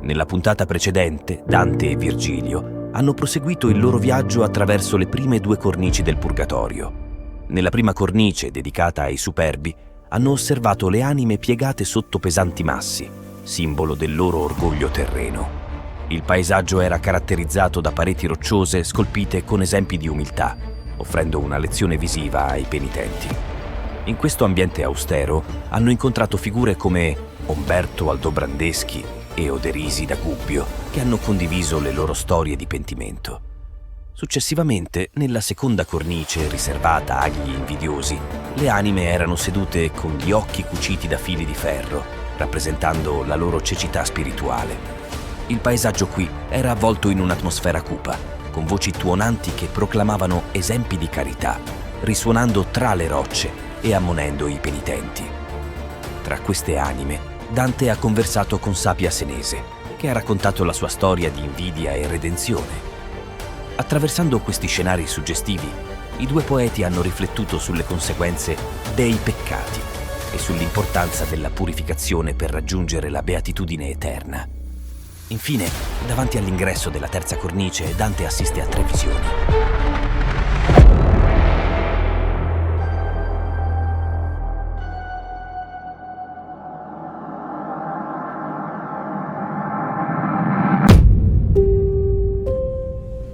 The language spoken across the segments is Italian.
Nella puntata precedente, Dante e Virgilio hanno proseguito il loro viaggio attraverso le prime due cornici del Purgatorio. Nella prima cornice, dedicata ai superbi, hanno osservato le anime piegate sotto pesanti massi, simbolo del loro orgoglio terreno. Il paesaggio era caratterizzato da pareti rocciose scolpite con esempi di umiltà, offrendo una lezione visiva ai penitenti. In questo ambiente austero hanno incontrato figure come Umberto Aldobrandeschi e Oderisi da Gubbio, che hanno condiviso le loro storie di pentimento. Successivamente, nella seconda cornice riservata agli invidiosi, le anime erano sedute con gli occhi cuciti da fili di ferro, rappresentando la loro cecità spirituale. Il paesaggio qui era avvolto in un'atmosfera cupa, con voci tuonanti che proclamavano esempi di carità, risuonando tra le rocce e ammonendo i penitenti. Tra queste anime, Dante ha conversato con Sapia Senese, che ha raccontato la sua storia di invidia e redenzione. Attraversando questi scenari suggestivi, i due poeti hanno riflettuto sulle conseguenze dei peccati e sull'importanza della purificazione per raggiungere la beatitudine eterna. Infine, davanti all'ingresso della terza cornice, Dante assiste a tre visioni.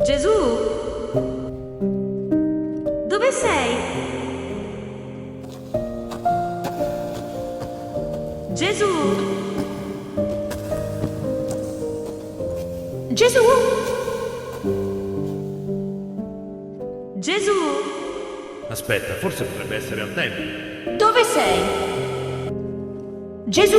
Gesù? Dove sei? Gesù? Gesù? Gesù? Aspetta, forse potrebbe essere al tempio. Dove sei? Gesù?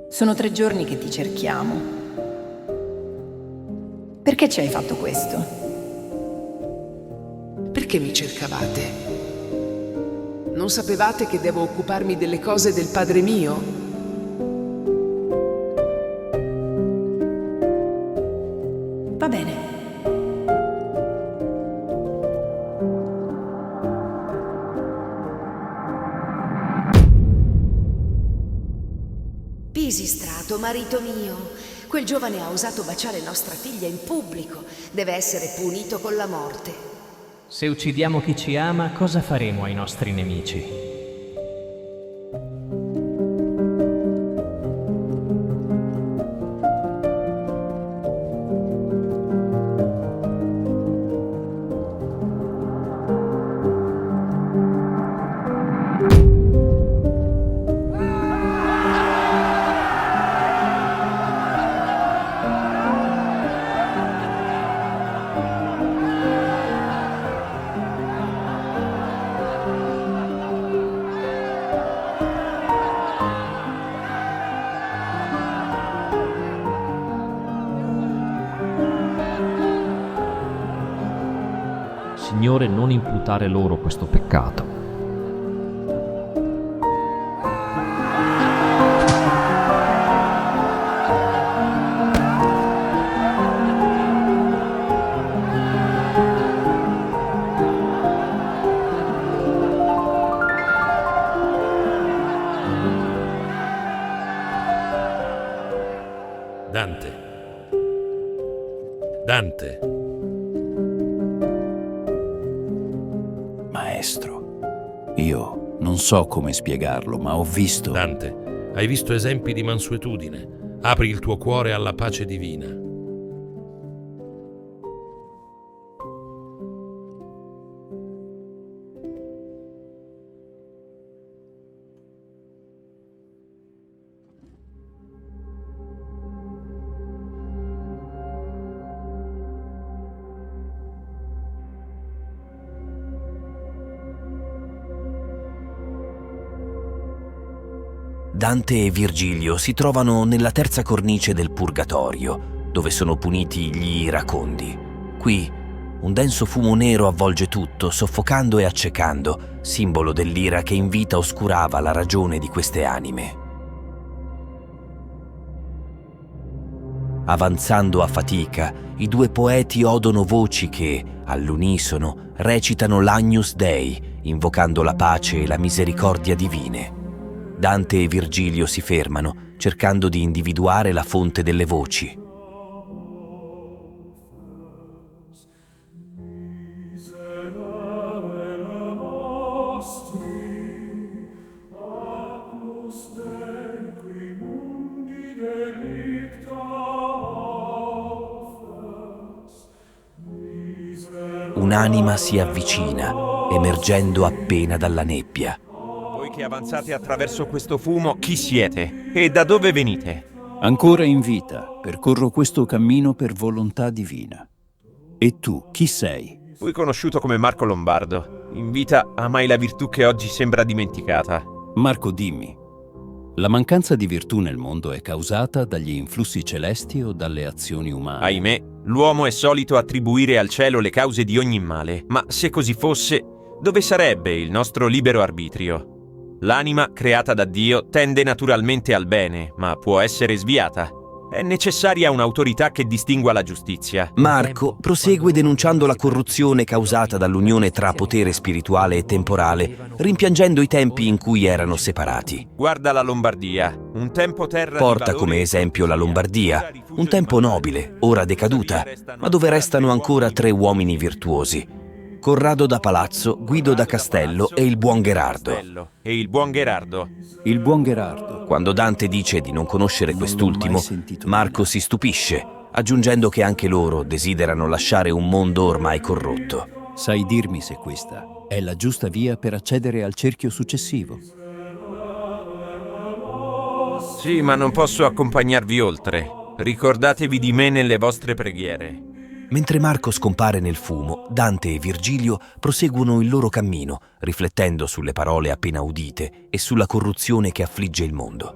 Sono 3 giorni che ti cerchiamo. Perché ci hai fatto questo? Perché mi cercavate? Non sapevate che devo occuparmi delle cose del Padre mio? Va bene. Pisistrato, marito mio, quel giovane ha osato baciare nostra figlia in pubblico. Deve essere punito con la morte. Se uccidiamo chi ci ama, cosa faremo ai nostri nemici? Signore, non imputare loro questo peccato. Dante. Maestro, io non so come spiegarlo, ma ho visto... Dante, hai visto esempi di mansuetudine. Apri il tuo cuore alla pace divina. Dante e Virgilio si trovano nella terza cornice del Purgatorio, dove sono puniti gli iracondi. Qui un denso fumo nero avvolge tutto, soffocando e accecando, simbolo dell'ira che in vita oscurava la ragione di queste anime. Avanzando a fatica, i due poeti odono voci che, all'unisono, recitano l'Agnus Dei, invocando la pace e la misericordia divine. Dante e Virgilio si fermano, cercando di individuare la fonte delle voci. Un'anima si avvicina, emergendo appena dalla nebbia. Voi che avanzate attraverso questo fumo, chi siete? E da dove venite? Ancora in vita, percorro questo cammino per volontà divina. E tu, chi sei? Fui conosciuto come Marco Lombardo. In vita amai la virtù che oggi sembra dimenticata. Marco, dimmi, la mancanza di virtù nel mondo è causata dagli influssi celesti o dalle azioni umane? Ahimè, l'uomo è solito attribuire al cielo le cause di ogni male, ma se così fosse, dove sarebbe il nostro libero arbitrio? L'anima creata da Dio tende naturalmente al bene, ma può essere sviata. È necessaria un'autorità che distingua la giustizia. Marco prosegue denunciando la corruzione causata dall'unione tra potere spirituale e temporale, rimpiangendo i tempi in cui erano separati. Guarda la Lombardia, un tempo terra di Porta valore come e esempio la patrimonio. Lombardia, un tempo nobile, ora decaduta, ma dove restano ancora 3 uomini virtuosi: Corrado da Palazzo, Guido da Castello e il buon Gherardo. E il buon Gherardo. Il buon Gherardo. Quando Dante dice di non conoscere quest'ultimo, Marco si stupisce, aggiungendo che anche loro desiderano lasciare un mondo ormai corrotto. Sai dirmi se questa è la giusta via per accedere al cerchio successivo? Sì, ma non posso accompagnarvi oltre. Ricordatevi di me nelle vostre preghiere. Mentre Marco scompare nel fumo, Dante e Virgilio proseguono il loro cammino, riflettendo sulle parole appena udite e sulla corruzione che affligge il mondo.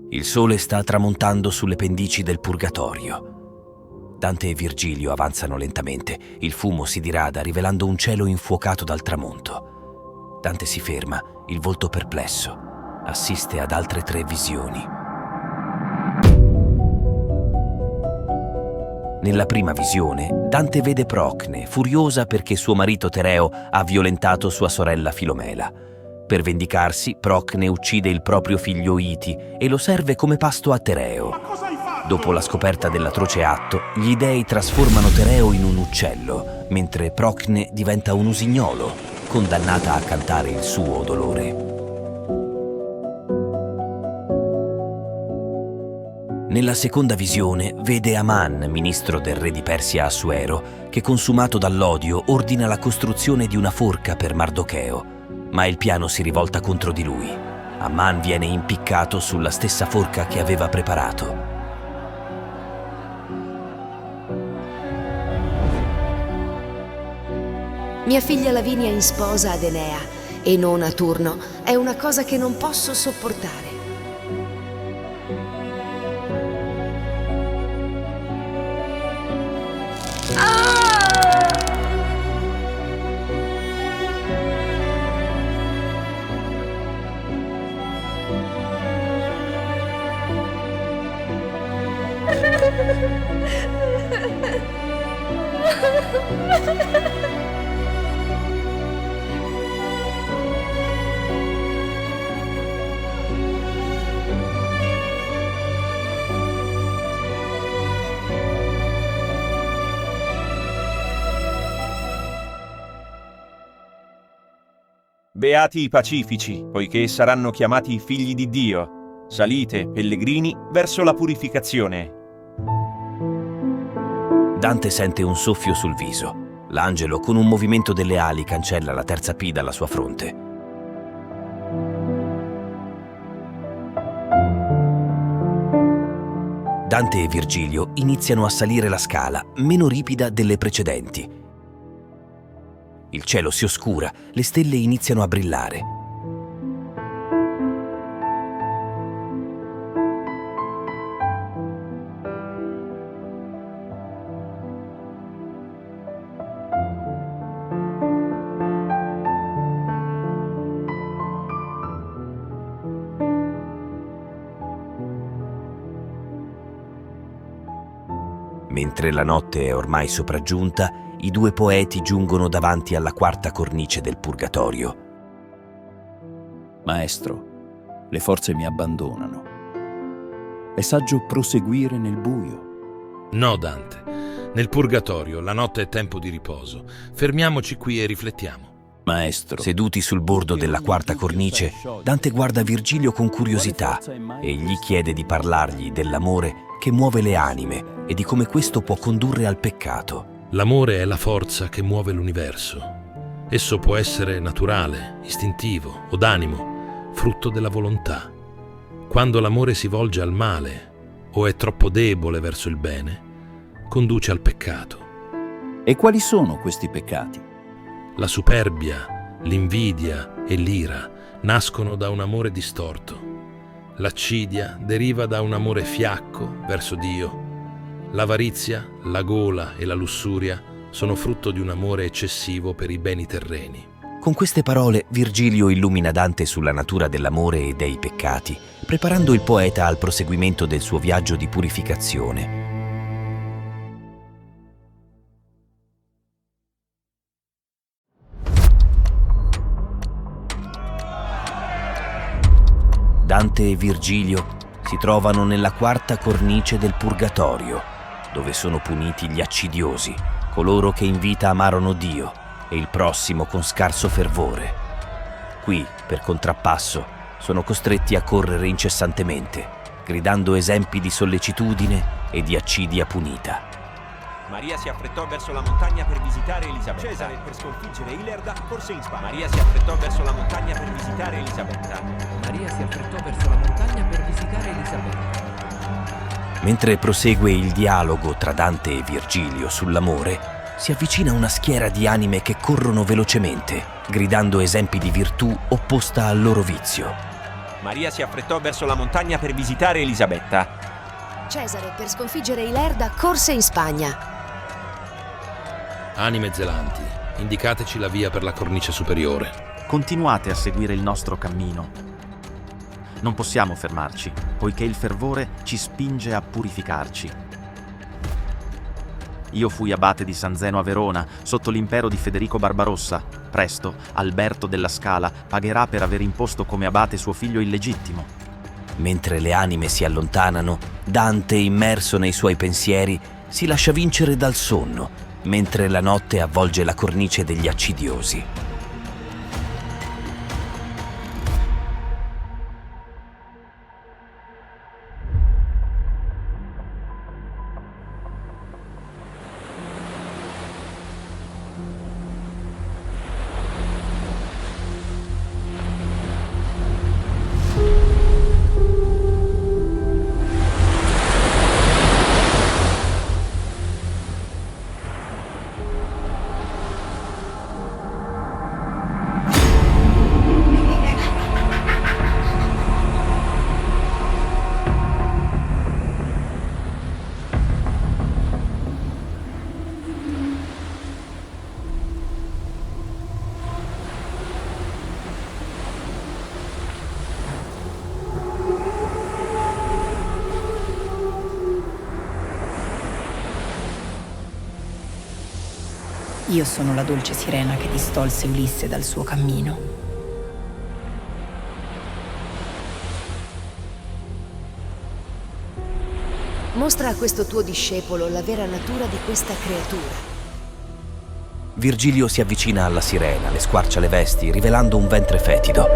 Il sole sta tramontando sulle pendici del Purgatorio. Dante e Virgilio avanzano lentamente, il fumo si dirada rivelando un cielo infuocato dal tramonto. Dante si ferma, il volto perplesso, assiste ad altre 3 visioni. Nella prima visione, Dante vede Procne, furiosa perché suo marito Tereo ha violentato sua sorella Filomela. Per vendicarsi, Procne uccide il proprio figlio Iti e lo serve come pasto a Tereo. Dopo la scoperta dell'atroce atto, gli dei trasformano Tereo in un uccello, mentre Procne diventa un usignolo, condannata a cantare il suo dolore. Nella seconda visione vede Aman, ministro del re di Persia Assuero, che consumato dall'odio ordina la costruzione di una forca per Mardocheo, ma il piano si rivolta contro di lui. Aman viene impiccato sulla stessa forca che aveva preparato. Mia figlia Lavinia in sposa ad Enea e non a Turno è una cosa che non posso sopportare. Beati i pacifici, poiché saranno chiamati figli di Dio. Salite, pellegrini, verso la purificazione. Dante sente un soffio sul viso. L'angelo, con un movimento delle ali, cancella la terza P dalla sua fronte. Dante e Virgilio iniziano a salire la scala, meno ripida delle precedenti. Il cielo si oscura, le stelle iniziano a brillare. Mentre la notte è ormai sopraggiunta, i due poeti giungono davanti alla quarta cornice del purgatorio. Maestro, le forze mi abbandonano. È saggio proseguire nel buio. No, Dante. Nel purgatorio la notte è tempo di riposo. Fermiamoci qui e riflettiamo. Maestro. Seduti sul bordo della quarta cornice, Dante guarda Virgilio con curiosità e gli chiede di parlargli dell'amore che muove le anime e di come questo può condurre al peccato. L'amore è la forza che muove l'universo. Esso può essere naturale, istintivo o d'animo, frutto della volontà. Quando l'amore si volge al male o è troppo debole verso il bene, conduce al peccato. E quali sono questi peccati? La superbia, l'invidia e l'ira nascono da un amore distorto. L'accidia deriva da un amore fiacco verso Dio. L'avarizia, la gola e la lussuria sono frutto di un amore eccessivo per i beni terreni. Con queste parole Virgilio illumina Dante sulla natura dell'amore e dei peccati, preparando il poeta al proseguimento del suo viaggio di purificazione. Dante e Virgilio si trovano nella quarta cornice del purgatorio, dove sono puniti gli accidiosi, coloro che in vita amarono Dio e il prossimo con scarso fervore. Qui, per contrappasso, sono costretti a correre incessantemente, gridando esempi di sollecitudine e di accidia punita. Maria si affrettò verso la montagna per visitare Elisabetta. Cesare, per sconfiggere Ilerda, corse in Spagna. Maria si affrettò verso la montagna per visitare Elisabetta. Maria si affrettò verso la montagna per visitare Elisabetta. Mentre prosegue il dialogo tra Dante e Virgilio sull'amore, si avvicina una schiera di anime che corrono velocemente, gridando esempi di virtù opposta al loro vizio. Maria si affrettò verso la montagna per visitare Elisabetta. Cesare, per sconfiggere Ilerda, corse in Spagna. Anime zelanti, indicateci la via per la cornice superiore. Continuate a seguire il nostro cammino. Non possiamo fermarci, poiché il fervore ci spinge a purificarci. Io fui abate di San Zeno a Verona, sotto l'impero di Federico Barbarossa. Presto, Alberto della Scala pagherà per aver imposto come abate suo figlio illegittimo. Mentre le anime si allontanano, Dante, immerso nei suoi pensieri, si lascia vincere dal sonno, mentre la notte avvolge la cornice degli accidiosi. Io sono la dolce sirena che distolse Ulisse dal suo cammino. Mostra a questo tuo discepolo la vera natura di questa creatura. Virgilio si avvicina alla sirena, le squarcia le vesti, rivelando un ventre fetido.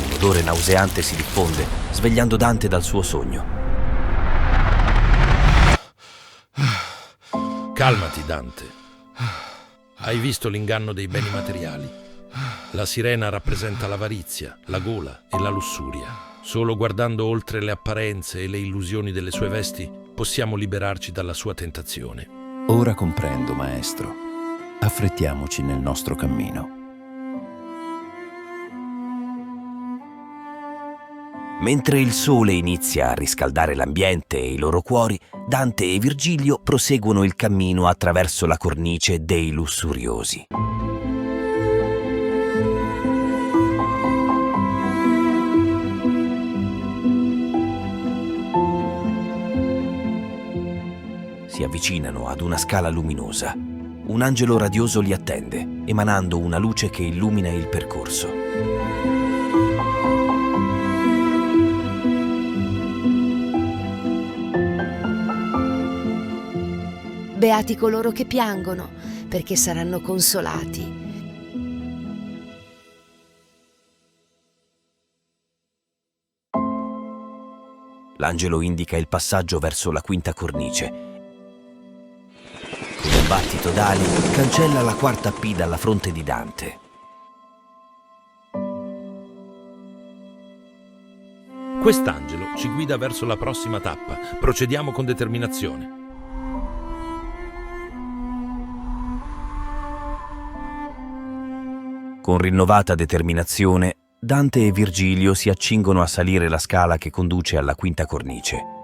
Un odore nauseante si diffonde, svegliando Dante dal suo sogno. Calmati, Dante. Hai visto l'inganno dei beni materiali? La sirena rappresenta l'avarizia, la gola e la lussuria. Solo guardando oltre le apparenze e le illusioni delle sue vesti possiamo liberarci dalla sua tentazione. Ora comprendo, maestro. Affrettiamoci nel nostro cammino. Mentre il sole inizia a riscaldare l'ambiente e i loro cuori, Dante e Virgilio proseguono il cammino attraverso la cornice dei lussuriosi. Si avvicinano ad una scala luminosa. Un angelo radioso li attende, emanando una luce che illumina il percorso. Beati coloro che piangono, perché saranno consolati. L'angelo indica il passaggio verso la quinta cornice. Con un battito d'ali cancella la quarta P dalla fronte di Dante. Quest'angelo ci guida verso la prossima tappa. Procediamo con determinazione. Con rinnovata determinazione, Dante e Virgilio si accingono a salire la scala che conduce alla quinta cornice.